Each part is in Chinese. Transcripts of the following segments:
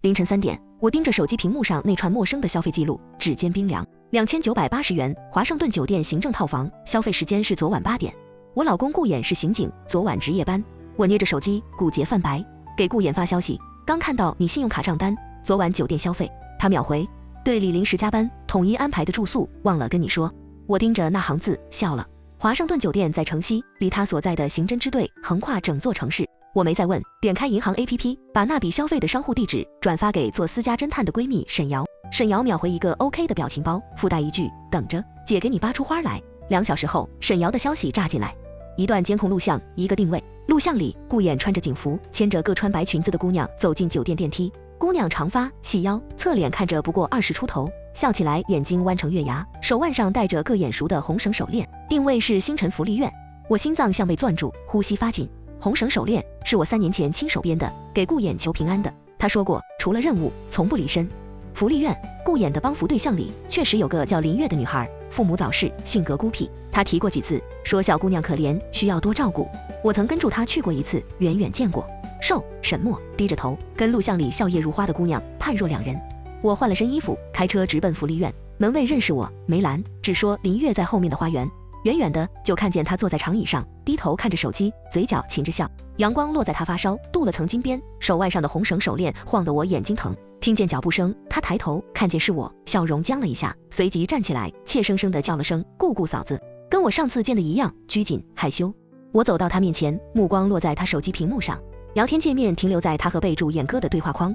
凌晨3点，我盯着手机屏幕上那串陌生的消费记录，指尖冰凉。2980元，华盛顿酒店行政套房，消费时间是昨晚8点。我老公顾衍是刑警，昨晚值夜班。我捏着手机，骨节泛白，给顾衍发消息，刚看到你信用卡账单，昨晚酒店消费。他秒回，队里临时加班，统一安排的住宿，忘了跟你说。我盯着那行字笑了。华盛顿酒店在城西，离他所在的刑侦支队横跨整座城市。我没再问，点开银行 APP， 把那笔消费的商户地址转发给做私家侦探的闺蜜沈瑶。沈瑶秒回一个 OK 的表情包，附带一句等着，姐给你扒出花来。2小时后，沈瑶的消息炸进来，一段监控录像，一个定位。录像里，顾衍穿着警服，牵着个穿白裙子的姑娘走进酒店电梯。姑娘长发细腰，侧脸看着不过20出头，笑起来眼睛弯成月牙，手腕上戴着个眼熟的红绳手链。定位是星辰福利院，我心脏像被攥住，呼吸发紧。红绳手链是我3年前亲手编的，给顾衍求平安的。他说过，除了任务，从不离身。福利院，顾衍的帮扶对象里确实有个叫林月的女孩，父母早逝，性格孤僻。他提过几次，说小姑娘可怜，需要多照顾。我曾跟住他去过一次，远远见过。瘦沈默低着头，跟录像里笑靥如花的姑娘判若两人。我换了身衣服，开车直奔福利院。门卫认识我，没拦，只说林月在后面的花园。远远的就看见他坐在长椅上，低头看着手机，嘴角噙着笑。阳光落在他发梢，镀了层金边，手腕上的红绳手链晃得我眼睛疼。听见脚步声，他抬头看见是我，笑容僵了一下，随即站起来，怯生生地叫了声顾顾嫂子，跟我上次见的一样，拘谨害羞。我走到他面前，目光落在他手机屏幕上，聊天界面停留在他和备注衍哥的对话框。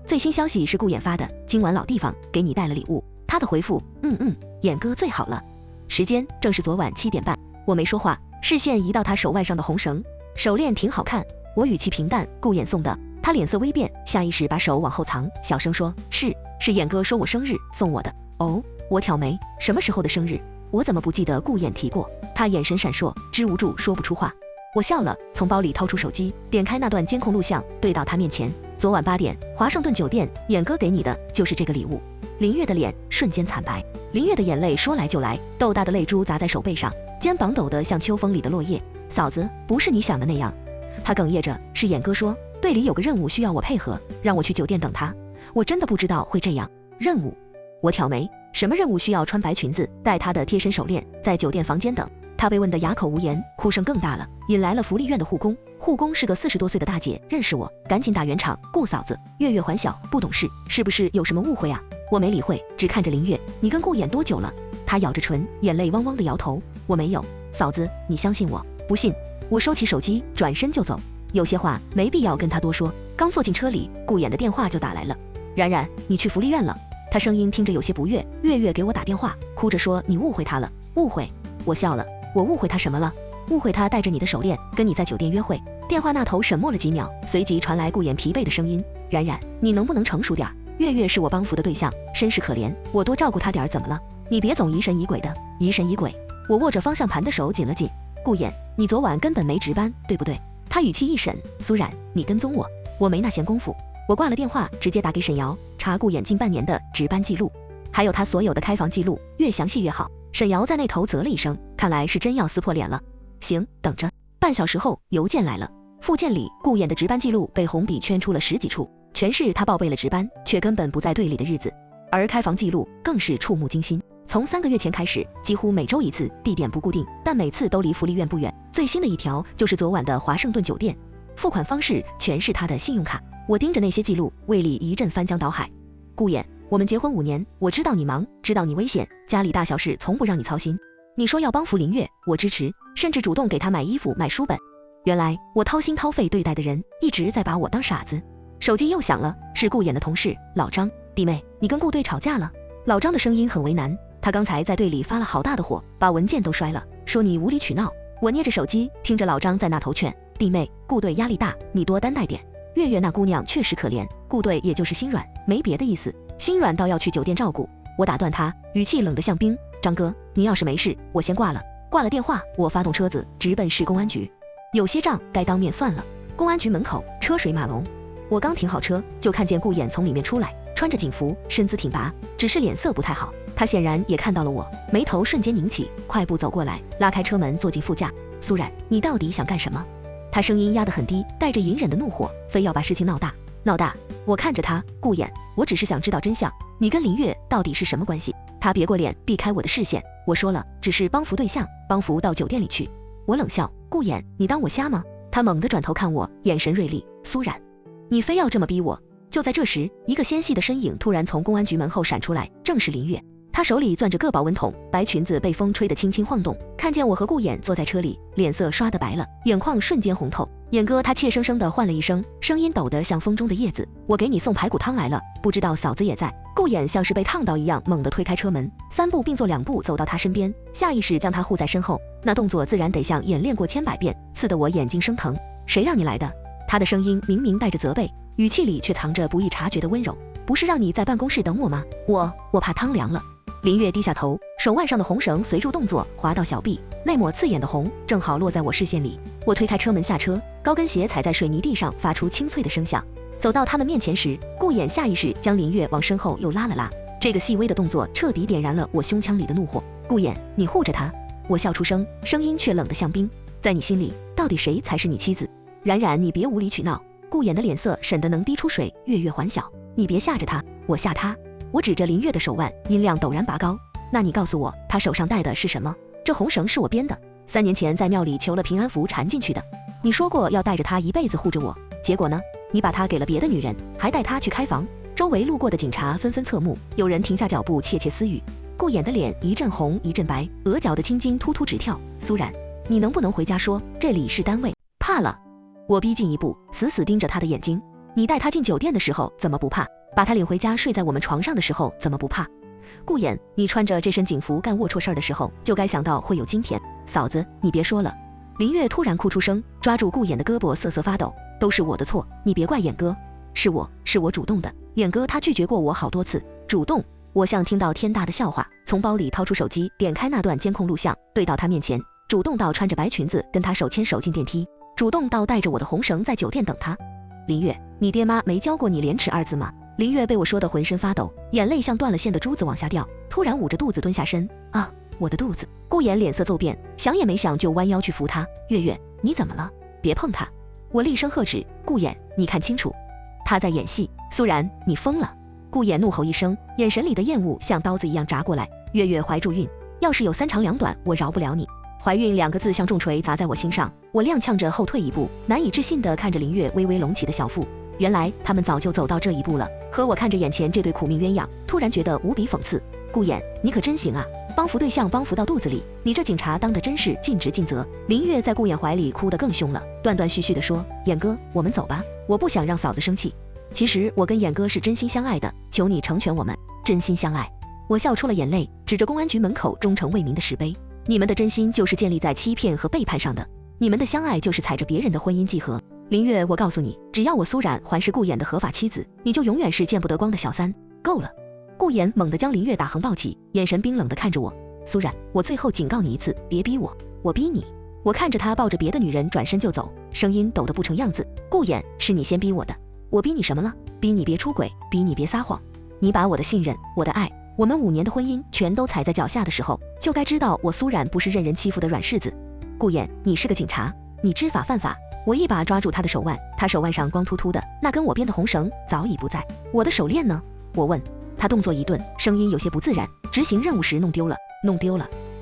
最新消息是顾衍发的，今晚老地方给你带了礼物。他的回复，衍哥最好了。时间正是昨晚7点半，我没说话，视线移到他手腕上的红绳，手链挺好看。我语气平淡，顾衍送的。他脸色微变，下意识把手往后藏，小声说，是衍哥说我生日送我的。哦，我挑眉，什么时候的生日？我怎么不记得顾衍提过？他眼神闪烁，支无住说不出话。我笑了，从包里掏出手机，点开那段监控录像，对到他面前。昨晚8点，华盛顿酒店，衍哥给你的就是这个礼物。林月的脸瞬间惨白，林月的眼泪说来就来，豆大的泪珠砸在手背上，肩膀抖得像秋风里的落叶。嫂子，不是你想的那样。他哽咽着，是衍哥说，队里有个任务需要我配合，让我去酒店等他。我真的不知道会这样。任务？我挑眉，什么任务需要穿白裙子，戴他的贴身手链，在酒店房间等？他被问得哑口无言，哭声更大了，引来了福利院的护工。护工是个40多岁的大姐，认识我，赶紧打圆场，顾嫂子，月月还小，不懂事，是不是有什么误会啊？我没理会，只看着林月，你跟顾衍多久了？她咬着唇，眼泪汪汪的摇头，我没有。嫂子，你相信我？不信。我收起手机，转身就走。有些话没必要跟他多说。刚坐进车里，顾衍的电话就打来了。冉冉，你去福利院了？他声音听着有些不悦。月月给我打电话，哭着说你误会他了。误会？我笑了，我误会他什么了？误会他带着你的手链，跟你在酒店约会。电话那头沉默了几秒，随即传来顾衍疲惫的声音，冉冉，你能不能成熟点？月月是我帮扶的对象，身世可怜，我多照顾他点怎么了？你别总疑神疑鬼的。疑神疑鬼？我握着方向盘的手紧了紧。顾衍，你昨晚根本没值班，对不对？他语气一审，苏冉，你跟踪我？我没那闲工夫。我挂了电话，直接打给沈瑶，查顾衍近半年的值班记录，还有他所有的开房记录，越详细越好。沈瑶在那头啧了一声，看来是真要撕破脸了。行，等着。半小时后，邮件来了。附件里顾衍的值班记录被红笔圈出了10几处，全是他报备了值班，却根本不在队里的日子。而开房记录更是触目惊心，从3个月前开始，几乎每周一次，地点不固定，但每次都离福利院不远。最新的一条就是昨晚的华盛顿酒店，付款方式全是他的信用卡。我盯着那些记录，胃里一阵翻江倒海。顾衍，我们结婚5年，我知道你忙，知道你危险，家里大小事从不让你操心。你说要帮扶林月，我支持，甚至主动给他买衣服买书本。原来我掏心掏肺对待的人，一直在把我当傻子。手机又响了，是顾衍的同事老张。弟妹，你跟顾队吵架了？老张的声音很为难，他刚才在队里发了好大的火，把文件都摔了，说你无理取闹。我捏着手机，听着老张在那头劝，弟妹，顾队压力大，你多担待点。月月那姑娘确实可怜，顾队也就是心软，没别的意思，心软到要去酒店照顾。我打断他，语气冷得像冰，张哥，你要是没事，我先挂了。挂了电话，我发动车子直奔市公安局。有些账该当面算了。公安局门口车水马龙，我刚停好车，就看见顾衍从里面出来，穿着警服，身姿挺拔，只是脸色不太好。他显然也看到了我，眉头瞬间拧起，快步走过来，拉开车门坐进副驾。苏冉，你到底想干什么？他声音压得很低，带着隐忍的怒火，非要把事情闹大。闹大。我看着他，顾衍，我只是想知道真相，你跟林月到底是什么关系？他别过脸，避开我的视线。我说了，只是帮扶对象，帮扶到酒店里去。我冷笑，顾衍，你当我瞎吗？他猛地转头看我，眼神锐利。苏冉，你非要这么逼我？就在这时，一个纤细的身影突然从公安局门后闪出来，正是林月。他手里攥着个保温桶，白裙子被风吹得轻轻晃动，看见我和顾衍坐在车里，脸色刷得白了，眼眶瞬间红透。衍哥，他怯生生地唤了一声，声音抖得像风中的叶子，我给你送排骨汤来了，不知道嫂子也在。顾衍像是被烫到一样，猛地推开车门，3步并作2步走到他身边，下意识将他护在身后，那动作自然得像演练过千百遍，刺得我眼睛生疼。谁让你来的？他的声音明明带着责备，语气里却藏着不易察觉的温柔。不是让你在办公室等我吗？我怕汤凉了。林月低下头，手腕上的红绳随住动作滑到小臂，那抹刺眼的红正好落在我视线里。我推开车门下车，高跟鞋踩在水泥地上发出清脆的声响。走到他们面前时，顾衍下意识将林月往身后又拉了拉，这个细微的动作彻底点燃了我胸腔里的怒火。顾衍，你护着他。我笑出声，声音却冷得像冰。在你心里，到底谁才是你妻子？冉冉，你别无理取闹。顾衍的脸色沈得能滴出水，月月还小。你别吓着他。我吓他。我指着林月的手腕，音量陡然拔高。那你告诉我，他手上戴的是什么？这红绳是我编的，3年前在庙里求了平安符缠进去的。你说过要带着他一辈子护着我，结果呢？你把他给了别的女人，还带他去开房。周围路过的警察纷纷侧目，有人停下脚步窃窃私语。顾衍的脸一阵红一阵白，额角的青筋突突直跳。苏冉，你能不能回家说这里是单位？怕了。我逼近一步，死死盯着他的眼睛。你带他进酒店的时候怎么不怕？把他领回家睡在我们床上的时候怎么不怕？顾衍，你穿着这身警服干龌龊事的时候，就该想到会有今天。嫂子，你别说了。林月突然哭出声，抓住顾衍的胳膊瑟瑟发抖。都是我的错，你别怪衍哥。是我主动的。衍哥他拒绝过我好多次。主动？我像听到天大的笑话，从包里掏出手机，点开那段监控录像，对到他面前。主动到穿着白裙子跟他手牵手进电梯，主动到带着我的红绳在酒店等他。林月，你爹妈没教过你廉耻2字吗？林月被我说得浑身发抖，眼泪像断了线的珠子往下掉，突然捂着肚子蹲下身。啊，我的肚子。顾衍脸色骤变，想也没想就弯腰去扶他。月月，你怎么了？别碰他。我厉声喝止。顾衍，你看清楚，他在演戏。苏冉，你疯了。顾衍怒吼一声，眼神里的厌恶像刀子一样扎过来。月月怀住孕，要是有3长2短，我饶不了你。怀孕2个字像重锤砸在我心上，我踉跄着后退一步，难以置信地看着林月微微隆起的小腹。原来他们早就走到这一步了，可我看着眼前这对苦命鸳鸯，突然觉得无比讽刺。顾衍，你可真行啊，帮扶对象帮扶到肚子里，你这警察当的真是尽职尽责。林月在顾衍怀里哭得更凶了，断断续续地说，衍哥，我们走吧，我不想让嫂子生气。其实我跟衍哥是真心相爱的，求你成全我们。真心相爱。我笑出了眼泪，指着公安局门口忠诚为民的石碑，你们的真心就是建立在欺骗和背叛上的，你们的相爱就是踩着别人的婚姻祭河。林月，我告诉你，只要我苏冉还是顾衍的合法妻子，你就永远是见不得光的小三。够了。顾衍猛地将林月打横抱起，眼神冰冷地看着我。苏冉，我最后警告你一次，别逼我。我逼你。我看着他抱着别的女人转身就走，声音抖得不成样子。顾衍，是你先逼我的。我逼你什么了？逼你别出轨，逼你别撒谎。你把我的信任，我的爱，我们5年的婚姻全都踩在脚下的时候，就该知道我苏冉不是任人欺负的软柿子。顾衍，你是个警察，你知法犯法。我一把抓住他的手腕，他手腕上光秃秃的，那跟我编的红绳早已不在。我的手链呢？我问。他动作一顿，声音有些不自然，执行任务时弄丢了。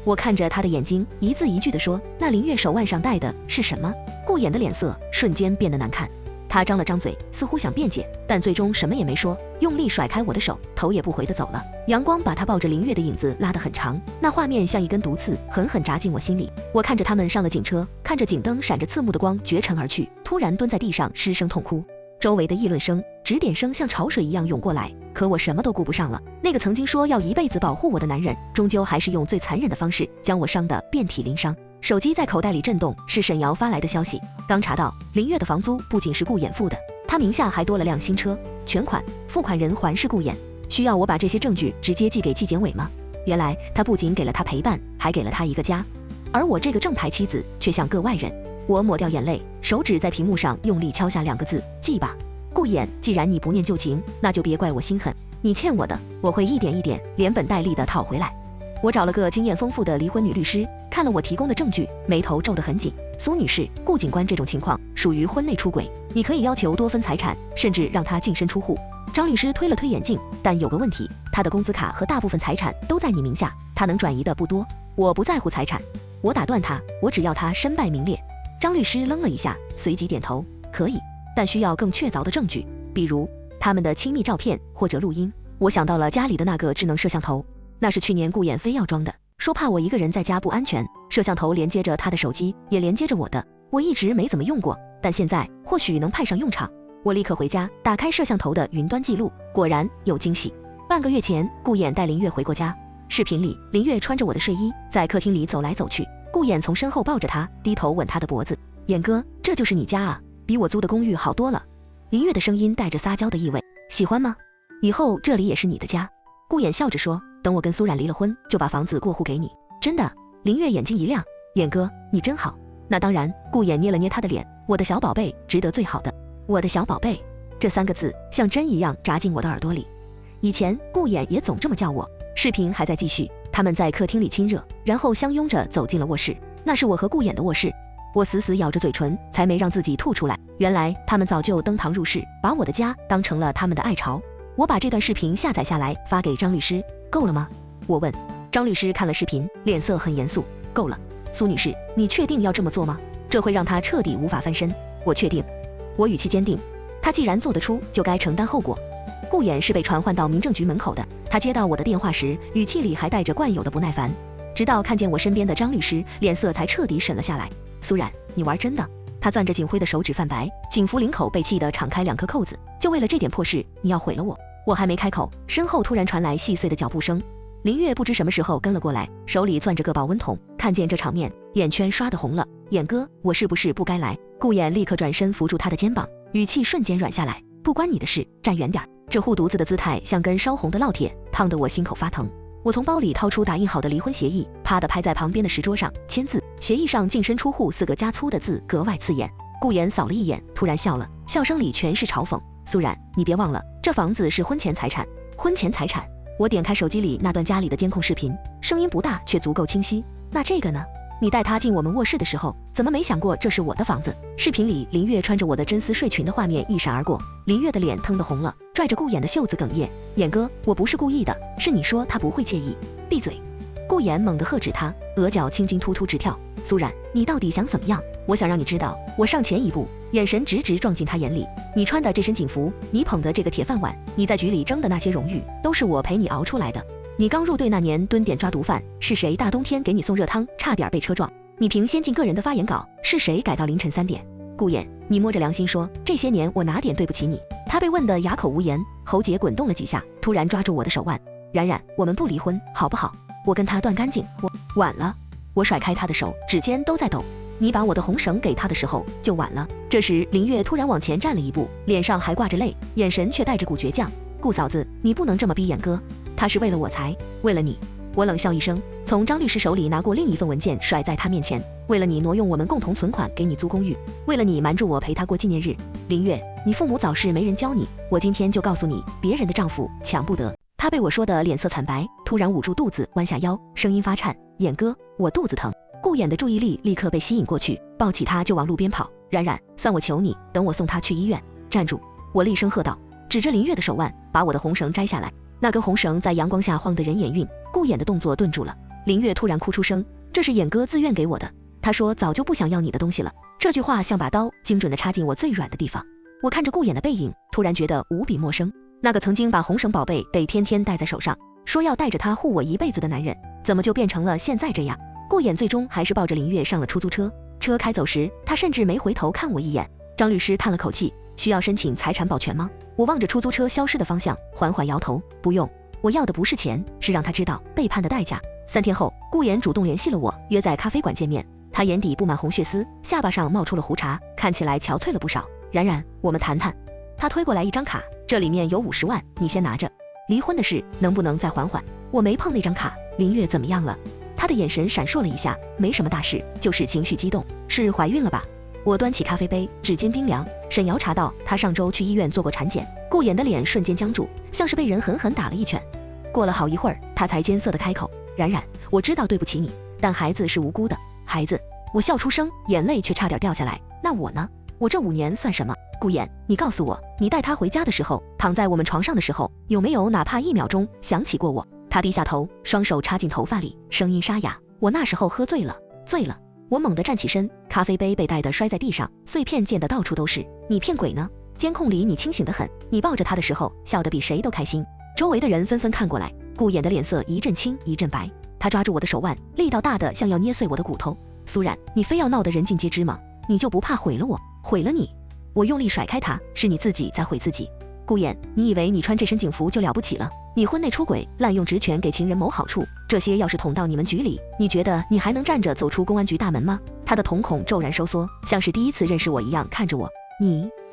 我看着他的眼睛，一字一句地说，那林月手腕上戴的是什么？顾衍的脸色瞬间变得难看，他张了张嘴，似乎想辩解，但最终什么也没说，用力甩开我的手，头也不回地走了。阳光把他抱着林月的影子拉得很长，那画面像一根毒刺，狠狠扎进我心里。我看着他们上了警车，看着警灯闪着刺目的光绝尘而去，突然蹲在地上失声痛哭。周围的议论声、指点声像潮水一样涌过来，可我什么都顾不上了。那个曾经说要一辈子保护我的男人，终究还是用最残忍的方式将我伤得遍体鳞伤。手机在口袋里震动，是沈瑶发来的消息。刚查到，林月的房租不仅是顾衍付的，他名下还多了辆新车，全款，付款人还是顾衍。需要我把这些证据直接寄给纪检委吗？原来他不仅给了他陪伴，还给了他一个家，而我这个正牌妻子却像个外人。我抹掉眼泪，手指在屏幕上用力敲下2个字，记吧。顾衍，既然你不念旧情，那就别怪我心狠，你欠我的，我会一点一点连本带利的讨回来。我找了个经验丰富的离婚女律师，看了我提供的证据，眉头皱得很紧。苏女士，顾警官这种情况属于婚内出轨，你可以要求多分财产，甚至让他净身出户。张律师推了推眼镜，但有个问题，他的工资卡和大部分财产都在你名下，他能转移的不多。我不在乎财产。我打断他，我只要他身败名裂。张律师愣了一下，随即点头，可以，但需要更确凿的证据，比如他们的亲密照片或者录音。我想到了家里的那个智能摄像头，那是去年顾衍非要装的，说怕我一个人在家不安全，摄像头连接着他的手机，也连接着我的。我一直没怎么用过，但现在或许能派上用场。我立刻回家，打开摄像头的云端记录，果然有惊喜。半个月前，顾衍带林月回过家，视频里林月穿着我的睡衣在客厅里走来走去，顾衍从身后抱着她，低头吻她的脖子。衍哥，这就是你家啊，比我租的公寓好多了。林月的声音带着撒娇的意味，喜欢吗？以后这里也是你的家。顾衍笑着说，等我跟苏冉离了婚，就把房子过户给你。真的？林月眼睛一亮，衍哥，你真好。那当然。顾衍捏了捏他的脸，我的小宝贝，值得最好的。我的小宝贝，这3个字像针一样扎进我的耳朵里。以前顾衍也总这么叫我。视频还在继续，他们在客厅里亲热，然后相拥着走进了卧室。那是我和顾衍的卧室，我死死咬着嘴唇，才没让自己吐出来。原来他们早就登堂入室，把我的家当成了他们的爱巢。我把这段视频下载下来发给张律师，够了吗？我问。张律师看了视频，脸色很严肃，够了。苏女士，你确定要这么做吗？这会让他彻底无法翻身。我确定。我语气坚定，他既然做得出，就该承担后果。顾衍是被传唤到民政局门口的，他接到我的电话时，语气里还带着惯有的不耐烦，直到看见我身边的张律师，脸色才彻底审了下来。苏冉，你玩真的？他攥着警徽的手指泛白，警服领口被气得敞开2颗扣子，就为了这点破事，你要毁了我？我还没开口，身后突然传来细碎的脚步声。林月不知什么时候跟了过来，手里攥着个保温桶，看见这场面，眼圈刷得红了。衍哥，我是不是不该来？顾衍立刻转身扶住他的肩膀，语气瞬间软下来，不关你的事，站远点。这护犊子的姿态像根烧红的烙铁，烫得我心口发疼。我从包里掏出打印好的离婚协议，啪地拍在旁边的石桌上，签字。协议上净身出户4个加粗的字格外刺眼。顾衍扫了一眼，突然笑了，笑声里全是嘲讽。苏冉，你别忘了，这房子是婚前财产。婚前财产？我点开手机里那段家里的监控视频，声音不大，却足够清晰。那这个呢？你带他进我们卧室的时候，怎么没想过这是我的房子？视频里林月穿着我的真丝睡裙的画面一闪而过，林月的脸腾得红了，拽着顾衍的袖子哽咽。衍哥，我不是故意的，是你说他不会介意。闭嘴！顾衍猛地喝止他，额角青筋突突直跳。苏冉，你到底想怎么样？我想让你知道，我上前一步，眼神直直撞进他眼里。你穿的这身警服，你捧的这个铁饭碗，你在局里争的那些荣誉，都是我陪你熬出来的。你刚入队那年蹲点抓毒贩，是谁大冬天给你送热汤，差点被车撞？你凭先进个人的发言稿，是谁改到凌晨3点？顾衍，你摸着良心说，这些年我哪点对不起你？他被问得哑口无言，喉结滚动了几下，突然抓住我的手腕。冉冉，我们不离婚，好不好？我跟他断干净，我晚了。我甩开他的手，指尖都在抖。你把我的红绳给他的时候，就晚了。这时林月突然往前站了一步，脸上还挂着泪，眼神却带着股倔强。顾嫂子，你不能这么逼衍哥，他是为了我才，为了你。我冷笑一声，从张律师手里拿过另一份文件甩在他面前。为了你挪用我们共同存款给你租公寓，为了你瞒住我陪他过纪念日。林月，你父母早逝没人教你，我今天就告诉你，别人的丈夫抢不得。他被我说的脸色惨白，突然捂住肚子，弯下腰，声音发颤，衍哥，我肚子疼。顾衍的注意力立刻被吸引过去，抱起他就往路边跑。冉冉，算我求你，等我送他去医院。站住！我厉声喝道，指着林月的手腕，把我的红绳摘下来。那根红绳在阳光下晃得人眼晕，顾衍的动作顿住了。林月突然哭出声，这是衍哥自愿给我的，他说早就不想要你的东西了。这句话像把刀精准地插进我最软的地方。我看着顾衍的背影，突然觉得无比陌生。那个曾经把红绳宝贝得天天戴在手上，说要带着他护我一辈子的男人，怎么就变成了现在这样？顾衍最终还是抱着林月上了出租车，车开走时，他甚至没回头看我一眼。张律师叹了口气，需要申请财产保全吗？我望着出租车消失的方向，缓缓摇头，不用，我要的不是钱，是让他知道背叛的代价。3天后，顾衍主动联系了我，约在咖啡馆见面。他眼底布满红血丝，下巴上冒出了胡茬，看起来憔悴了不少。冉冉，我们谈谈。他推过来一张卡，这里面有50万，你先拿着。离婚的事能不能再缓缓？我没碰那张卡。林月怎么样了？他的眼神闪烁了一下，没什么大事，就是情绪激动。是怀孕了吧？我端起咖啡杯，指尖冰凉。沈瑶查到他上周去医院做过产检。顾衍的脸瞬间僵住，像是被人狠狠打了一拳。过了好一会儿，他才艰涩地开口，冉冉，我知道对不起你，但孩子是无辜的。孩子，我笑出声，眼泪却差点掉下来。那我呢？我这5年算什么？顾衍，你告诉我，你带他回家的时候，躺在我们床上的时候，有没有哪怕1秒钟想起过我？他低下头，双手插进头发里，声音沙哑。我那时候喝醉了。我猛地站起身，咖啡杯被带得摔在地上，碎片溅得到处都是。你骗鬼呢？监控里你清醒得很，你抱着他的时候笑得比谁都开心。周围的人纷纷看过来，顾衍的脸色一阵青一阵白，他抓住我的手腕，力道大的像要捏碎我的骨头。苏冉，你非要闹得人尽皆知吗？你就不怕毁了我，毁了你？我用力甩开他，是你自己在毁自己。顾衍，你以为你穿这身警服就了不起了？你婚内出轨，滥用职权给情人谋好处，这些要是捅到你们局里，你觉得你还能站着走出公安局大门吗？他的瞳孔骤然收缩，像是第一次认识我一样看着我。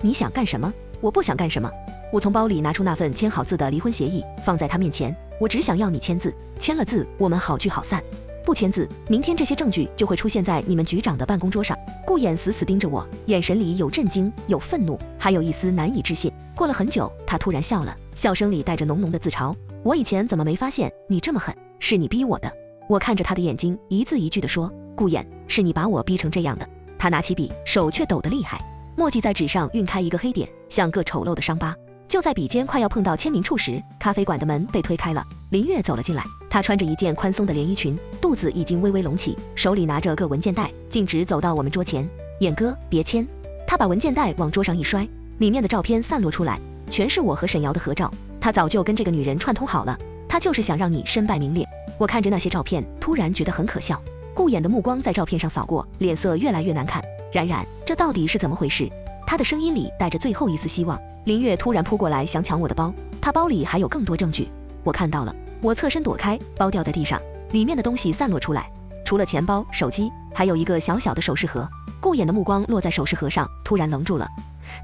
你想干什么？我不想干什么。我从包里拿出那份签好字的离婚协议，放在他面前。我只想要你签字，签了字，我们好聚好散。不签字，明天这些证据就会出现在你们局长的办公桌上。顾衍死死盯着我，眼神里有震惊，有愤怒，还有一丝难以置信。过了很久，他突然笑了，笑声里带着浓浓的自嘲。我以前怎么没发现你这么狠？是你逼我的。我看着他的眼睛，一字一句地说，顾衍，是你把我逼成这样的。他拿起笔，手却抖得厉害，墨迹在纸上晕开一个黑点，像个丑陋的伤疤。就在笔尖快要碰到签名处时，咖啡馆的门被推开了，林月走了进来。她穿着一件宽松的连衣裙，肚子已经微微隆起，手里拿着个文件袋，径直走到我们桌前。衍哥，别签。她把文件袋往桌上一摔，里面的照片散落出来，全是我和沈瑶的合照。她早就跟这个女人串通好了，她就是想让你身败名裂。我看着那些照片，突然觉得很可笑。顾衍的目光在照片上扫过，脸色越来越难看。冉冉，这到底是怎么回事？他的声音里带着最后一丝希望。林月突然扑过来想抢我的包，他包里还有更多证据。我看到了，我侧身躲开，包掉在地上，里面的东西散落出来，除了钱包、手机，还有一个小小的首饰盒。顾衍的目光落在首饰盒上，突然愣住了。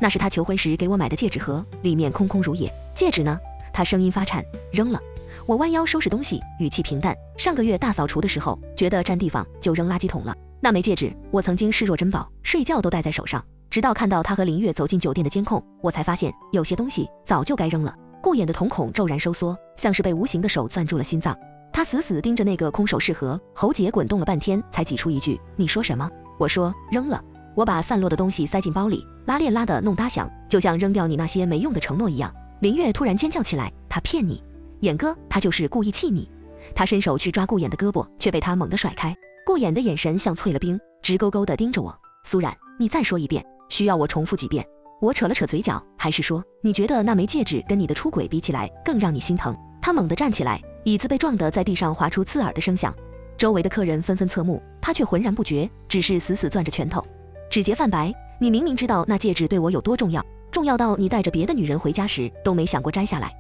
那是他求婚时给我买的戒指盒，里面空空如也。戒指呢？他声音发颤，扔了。我弯腰收拾东西，语气平淡。上个月大扫除的时候，觉得占地方就扔垃圾桶了。那枚戒指，我曾经视若珍宝，睡觉都戴在手上。直到看到他和林月走进酒店的监控，我才发现有些东西早就该扔了。顾衍的瞳孔骤然收缩，像是被无形的手攥住了心脏。他死死盯着那个空首饰盒，喉结滚动了半天，才挤出一句：你说什么？我说扔了。我把散落的东西塞进包里，拉链拉得弄哒响，就像扔掉你那些没用的承诺一样。林月突然尖叫起来，他骗你，衍哥，他就是故意气你。他伸手去抓顾衍的胳膊，却被他猛地甩开。顾衍的眼神像淬了冰，直勾勾地盯着我。苏冉，你再说一遍。需要我重复几遍？我扯了扯嘴角，还是说你觉得那枚戒指跟你的出轨比起来更让你心疼？他猛地站起来，椅子被撞得在地上划出刺耳的声响。周围的客人纷纷侧目，他却浑然不觉，只是死死攥着拳头，指节泛白。你明明知道那戒指对我有多重要，重要到你带着别的女人回家时都没想过摘下来。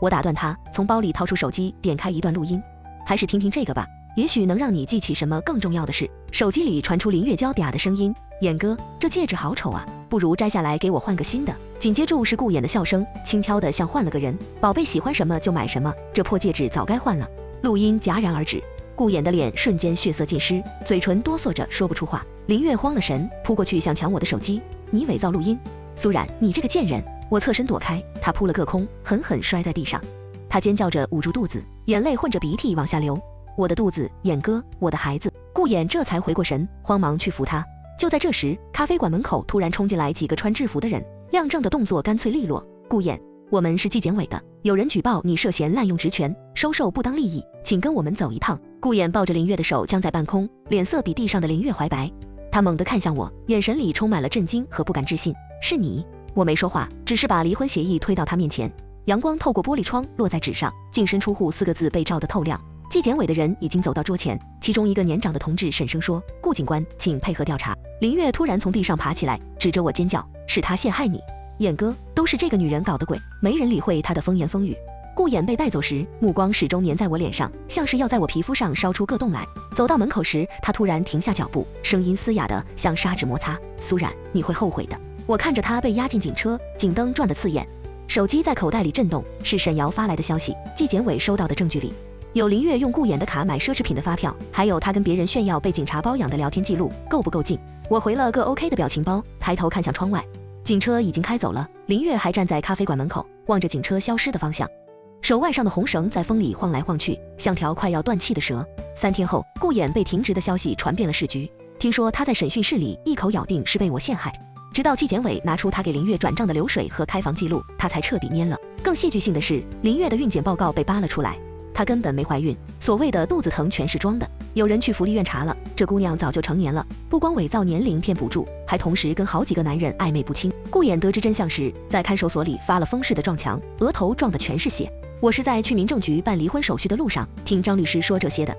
我打断他，从包里掏出手机，点开一段录音。还是听听这个吧，也许能让你记起什么更重要的事。手机里传出林月娇嗲的声音，衍哥，这戒指好丑啊，不如摘下来给我换个新的。紧接住是顾衍的笑声，轻佻的像换了个人。宝贝喜欢什么就买什么，这破戒指早该换了。录音戛然而止，顾衍的脸瞬间血色尽失，嘴唇哆嗦着说不出话。林月慌了神，扑过去想抢我的手机。你伪造录音？苏冉，你这个贱人！我侧身躲开，他扑了个空，狠狠摔在地上。他尖叫着捂住肚子，眼泪混着鼻涕往下流。我的肚子，衍哥，我的孩子。顾衍这才回过神，慌忙去扶他。就在这时，咖啡馆门口突然冲进来几个穿制服的人，亮正的动作干脆利落。顾衍，我们是纪检委的，有人举报你涉嫌滥用职权，收受不当利益，请跟我们走一趟。顾衍抱着林月的手僵在半空，脸色比地上的林月还白。他猛地看向我，眼神里充满了震惊和不敢置信。是你？我没说话，只是把离婚协议推到他面前。阳光透过玻璃窗落在纸上，净身出户4个字被照得透亮。纪检委的人已经走到桌前，其中一个年长的同志沈声说，顾警官，请配合调查。林月突然从地上爬起来，指着我尖叫，是他陷害你。衍哥，都是这个女人搞的鬼。没人理会他的风言风语。顾衍被带走时，目光始终粘在我脸上，像是要在我皮肤上烧出个洞来。走到门口时，他突然停下脚步，声音嘶哑的像砂纸摩擦。苏冉，你会后悔的。我看着他被押进警车，警灯转得刺眼。手机在口袋里震动，是沈瑶发来的消息。纪检委收到的证据里有林月用顾衍的卡买奢侈品的发票，还有他跟别人炫耀被警察包养的聊天记录，够不够劲？我回了个 OK 的表情包，抬头看向窗外，警车已经开走了，林月还站在咖啡馆门口，望着警车消失的方向。手腕上的红绳在风里晃来晃去，像条快要断气的蛇。3天后，顾衍被停职的消息传遍了市局。听说他在审讯室里一口咬定是被我陷害，直到纪检委拿出他给林月转账的流水和开房记录，他才彻底蔫了。更戏剧性的是，林月的孕检报告被扒了出来，她根本没怀孕，所谓的肚子疼全是装的。有人去福利院查了，这姑娘早就成年了，不光伪造年龄骗补助，还同时跟好几个男人暧昧不清。顾衍得知真相时，在看守所里发了疯似的撞墙，额头撞的全是血。我是在去民政局办离婚手续的路上听张律师说这些的。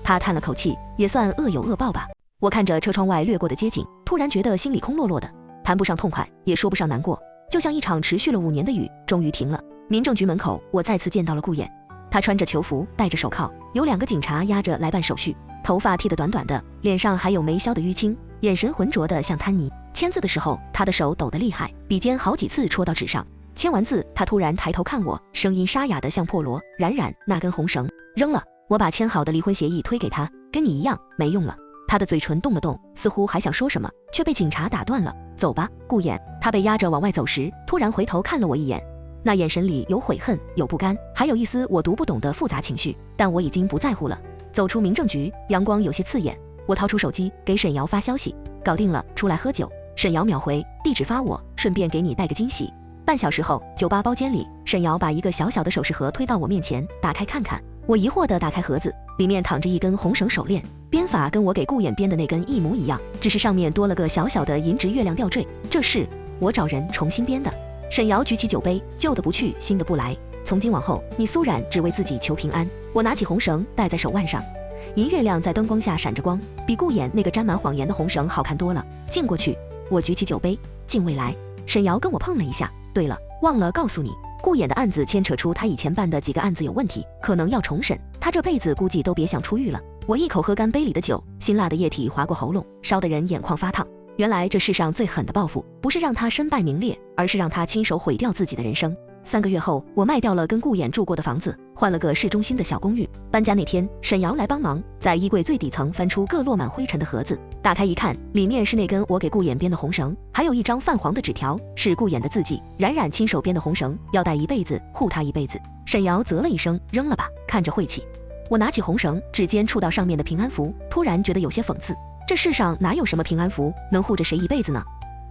他叹了口气，也算恶有恶报吧。我看着车窗外掠过的街景，突然觉得心里空落落的，谈不上痛快，也说不上难过，就像一场持续了5年的雨终于停了。民政局门口，我再次见到了顾衍。他穿着囚服，戴着手铐，有2个警察押着来办手续，头发剃得短短的，脸上还有没消的淤青，眼神浑浊的像滩泥。签字的时候，他的手抖得厉害，笔尖好几次戳到纸上。签完字，他突然抬头看我，声音沙哑的像破锣。冉冉，那根红绳扔了。我把签好的离婚协议推给他，跟你一样，没用了。他的嘴唇动了动，似乎还想说什么，却被警察打断了。走吧，顾衍。他被押着往外走时，突然回头看了我一眼，那眼神里有悔恨，有不甘，还有一丝我读不懂的复杂情绪，但我已经不在乎了。走出民政局，阳光有些刺眼，我掏出手机给沈瑶发消息，搞定了，出来喝酒。沈瑶秒回，地址发我，顺便给你带个惊喜。半小时后，酒吧包间里，沈瑶把一个小小的首饰盒推到我面前，打开看看。我疑惑地打开盒子，里面躺着一根红绳手链，编法跟我给顾衍编的那根一模一样，只是上面多了个小小的银质月亮吊坠。这是我找人重新编的。沈瑶举起酒杯，旧的不去，新的不来。从今往后，你苏冉只为自己求平安。我拿起红绳戴在手腕上，银月亮在灯光下闪着光，比顾衍那个沾满谎言的红绳好看多了。敬过去，我举起酒杯，敬未来。沈瑶跟我碰了一下。对了，忘了告诉你，顾衍的案子牵扯出他以前办的几个案子有问题，可能要重审，他这辈子估计都别想出狱了。我一口喝干杯里的酒，辛辣的液体划过喉咙，烧得人眼眶发烫。原来这世上最狠的报复，不是让他身败名裂，而是让他亲手毁掉自己的人生。3个月后，我卖掉了跟顾衍住过的房子，换了个市中心的小公寓。搬家那天，沈瑶来帮忙，在衣柜最底层翻出个落满灰尘的盒子，打开一看，里面是那根我给顾衍编的红绳，还有一张泛黄的纸条，是顾衍的字迹，冉冉亲手编的红绳，要戴一辈子，护他一辈子。沈瑶啧了一声，扔了吧，看着晦气。我拿起红绳，指尖触到上面的平安符，突然觉得有些讽刺，这世上哪有什么平安符能护着谁一辈子呢？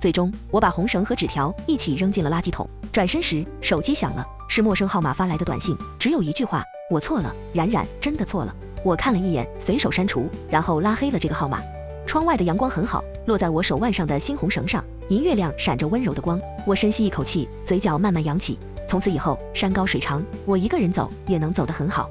最终，我把红绳和纸条一起扔进了垃圾桶。转身时，手机响了，是陌生号码发来的短信，只有一句话：我错了，冉冉，真的错了。我看了一眼，随手删除，然后拉黑了这个号码。窗外的阳光很好，落在我手腕上的猩红绳上，银月亮闪着温柔的光。我深吸一口气，嘴角慢慢扬起。从此以后，山高水长，我一个人走也能走得很好。